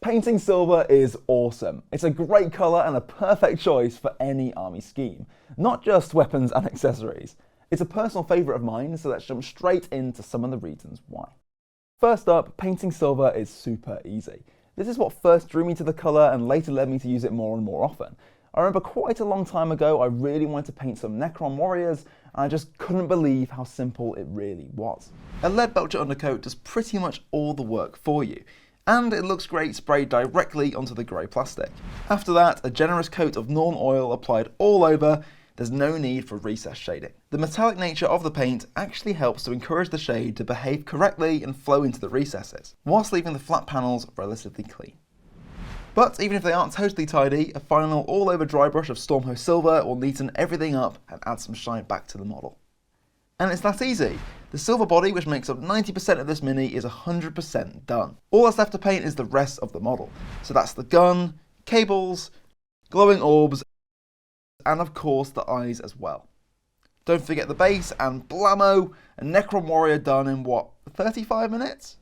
Painting silver is awesome. It's a great colour and a perfect choice for any army scheme, not just weapons and accessories. It's a personal favourite of mine, so let's jump straight into some of the reasons why. First up, painting silver is super easy. This is what first drew me to the colour and later led me to use it more and more often. I remember quite a long time ago I really wanted to paint some Necron warriors, and I just couldn't believe how simple it really was. A lead belcher undercoat does pretty much all the work for you, and it looks great sprayed directly onto the grey plastic. After that, a generous coat of Nuln Oil applied all over. There's no need for recessed shading. The metallic nature of the paint actually helps to encourage the shade to behave correctly and flow into the recesses, whilst leaving the flat panels relatively clean. But even if they aren't totally tidy, a final all-over dry brush of Stormhost Silver will neaten everything up and add some shine back to the model. And it's that easy. The silver body, which makes up 90% of this mini, is 100% done. All that's left to paint is the rest of the model. So that's the gun, cables, glowing orbs, and of course the eyes as well. Don't forget the base, and blammo, a Necron warrior done in what, 35 minutes?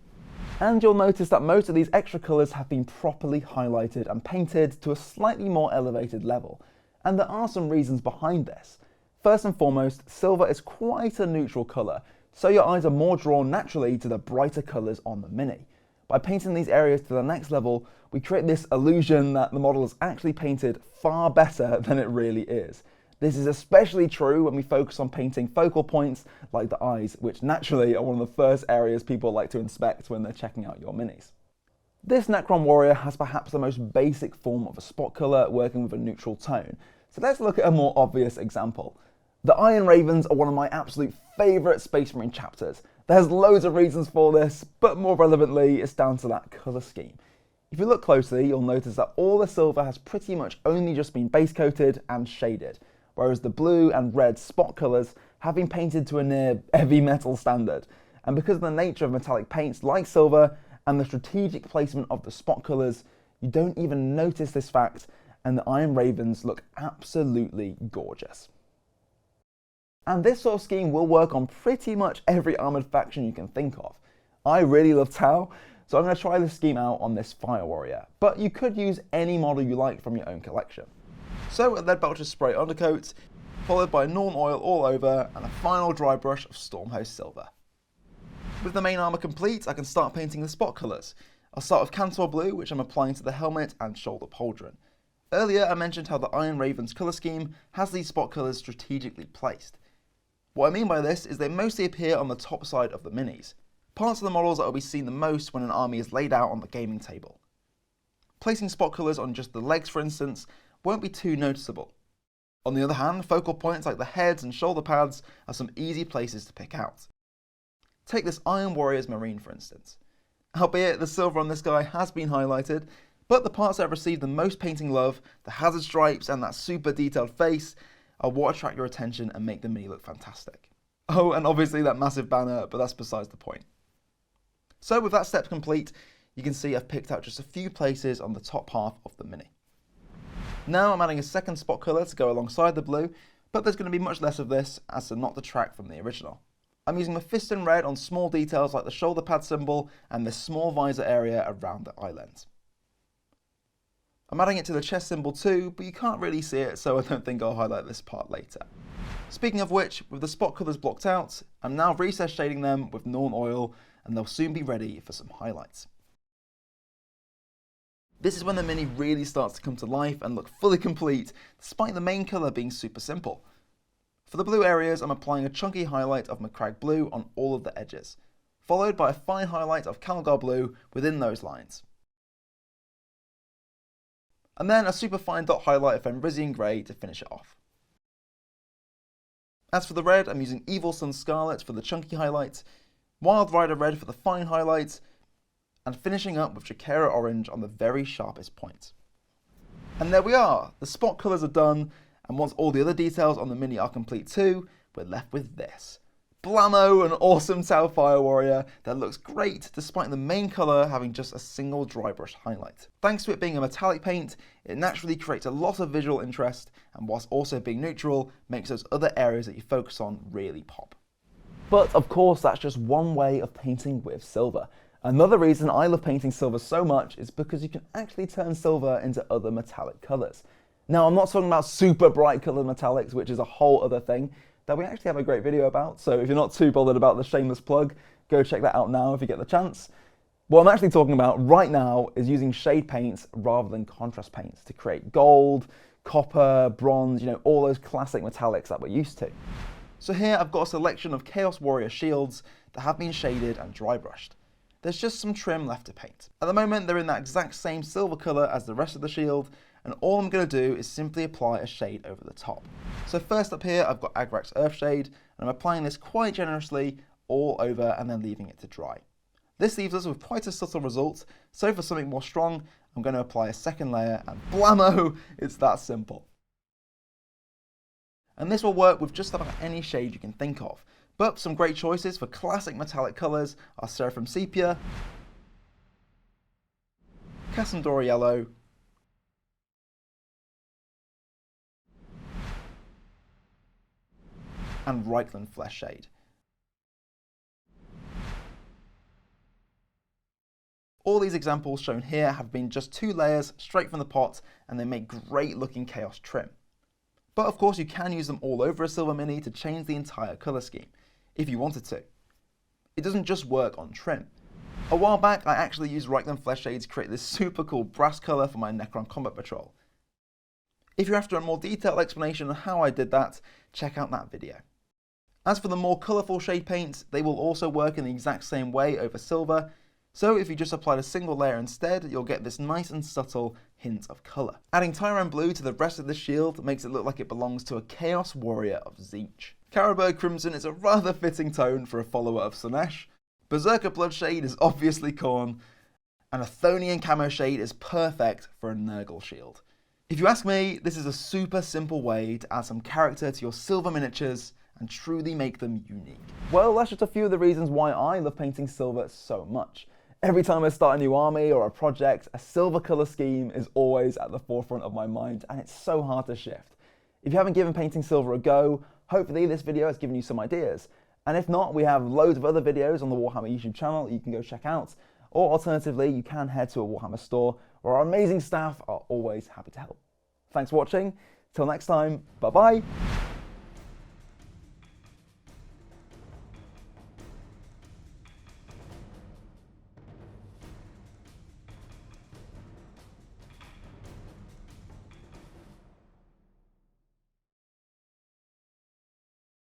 And you'll notice that most of these extra colours have been properly highlighted and painted to a slightly more elevated level. And there are some reasons behind this. First and foremost, silver is quite a neutral colour, so your eyes are more drawn naturally to the brighter colours on the Mini. By painting these areas to the next level, we create this illusion that the model is actually painted far better than it really is. This is especially true when we focus on painting focal points like the eyes, which naturally are one of the first areas people like to inspect when they're checking out your minis. This Necron warrior has perhaps the most basic form of a spot colour working with a neutral tone, so let's look at a more obvious example. The Iron Ravens are one of my absolute favourite Space Marine chapters. There's loads of reasons for this, but more relevantly, it's down to that colour scheme. If you look closely, you'll notice that all the silver has pretty much only just been base coated and shaded, whereas the blue and red spot colours have been painted to a near heavy metal standard. And because of the nature of metallic paints like silver and the strategic placement of the spot colours, you don't even notice this fact, and the Iron Ravens look absolutely gorgeous. And this sort of scheme will work on pretty much every armoured faction you can think of. I really love Tau, so I'm going to try this scheme out on this Fire Warrior, but you could use any model you like from your own collection. So a lead belcher spray undercoat, followed by Nuln Oil all over, and a final dry brush of Stormhost Silver. With the main armour complete, I can start painting the spot colours. I'll start with Kantor Blue, which I'm applying to the helmet and shoulder pauldron. Earlier I mentioned how the Iron Ravens colour scheme has these spot colours strategically placed. What I mean by this is they mostly appear on the top side of the minis, parts of the models that will be seen the most when an army is laid out on the gaming table. Placing spot colours on just the legs, for instance, won't be too noticeable. On the other hand, focal points like the heads and shoulder pads are some easy places to pick out. Take this Iron Warriors Marine for instance. Albeit the silver on this guy has been highlighted, but the parts that have received the most painting love, the hazard stripes and that super detailed face, are what attract your attention and make the mini look fantastic. Oh, and obviously that massive banner, but that's besides the point. So with that step complete, you can see I've picked out just a few places on the top half of the mini. Now I'm adding a second spot colour to go alongside the blue, but there's going to be much less of this as to not detract from the original. I'm using Mephiston Red on small details like the shoulder pad symbol and this small visor area around the eye lens. I'm adding it to the chest symbol too, but you can't really see it, so I don't think I'll highlight this part later. Speaking of which, with the spot colours blocked out, I'm now recess shading them with Nuln Oil, and they'll soon be ready for some highlights. This is when the mini really starts to come to life and look fully complete, despite the main colour being super simple. For the blue areas, I'm applying a chunky highlight of Macragge Blue on all of the edges, followed by a fine highlight of Calgar Blue within those lines. And then a super fine dot highlight of Fenrisian Grey to finish it off. As for the red, I'm using Evil Sunz Scarlet for the chunky highlight, Wild Rider Red for the fine highlight, and finishing up with Chakera Orange on the very sharpest point. And there we are, the spot colours are done, and once all the other details on the mini are complete too, we're left with this. Blammo, an awesome Tau Fire Warrior that looks great despite the main colour having just a single dry brush highlight. Thanks to it being a metallic paint, it naturally creates a lot of visual interest, and whilst also being neutral, makes those other areas that you focus on really pop. But of course that's just one way of painting with silver. Another reason I love painting silver so much is because you can actually turn silver into other metallic colours. Now, I'm not talking about super bright coloured metallics, which is a whole other thing that we actually have a great video about, so if you're not too bothered about the shameless plug, go check that out now if you get the chance. What I'm actually talking about right now is using shade paints rather than contrast paints to create gold, copper, bronze, all those classic metallics that we're used to. So here I've got a selection of Chaos Warrior shields that have been shaded and dry brushed. There's just some trim left to paint. At the moment they're in that exact same silver colour as the rest of the shield, and all I'm going to do is simply apply a shade over the top. So first up here I've got Agrax Earthshade, and I'm applying this quite generously all over and then leaving it to dry. This leaves us with quite a subtle result, so for something more strong I'm going to apply a second layer and blammo, it's that simple. And this will work with just about any shade you can think of. But some great choices for classic metallic colours are Seraphim Sepia, Casandora Yellow, and Reikland Flesh Shade. All these examples shown here have been just 2 layers straight from the pot, and they make great looking Chaos trim. But of course you can use them all over a Silver Mini to change the entire colour scheme, if you wanted to. It doesn't just work on trim. A while back I actually used Reikland Flesh Shade to create this super cool brass colour for my Necron Combat Patrol. If you're after a more detailed explanation on how I did that, check out that video. As for the more colourful shade paints, they will also work in the exact same way over silver, so if you just applied a single layer instead, you'll get this nice and subtle hint of colour. Adding Tyrant Blue to the rest of the shield makes it look like it belongs to a Chaos Warrior of Tzeentch. Carroburg Crimson is a rather fitting tone for a follower of Slaanesh, Berserker Blood Shade is obviously Khorne, and a Chthonian Camo Shade is perfect for a Nurgle shield. If you ask me, this is a super simple way to add some character to your silver miniatures and truly make them unique. Well, that's just a few of the reasons why I love painting silver so much. Every time I start a new army or a project, a silver colour scheme is always at the forefront of my mind, and it's so hard to shift. If you haven't given painting silver a go, hopefully this video has given you some ideas. And if not, we have loads of other videos on the Warhammer YouTube channel you can go check out, or alternatively, you can head to a Warhammer store where our amazing staff are always happy to help. Thanks for watching. Till next time, bye bye.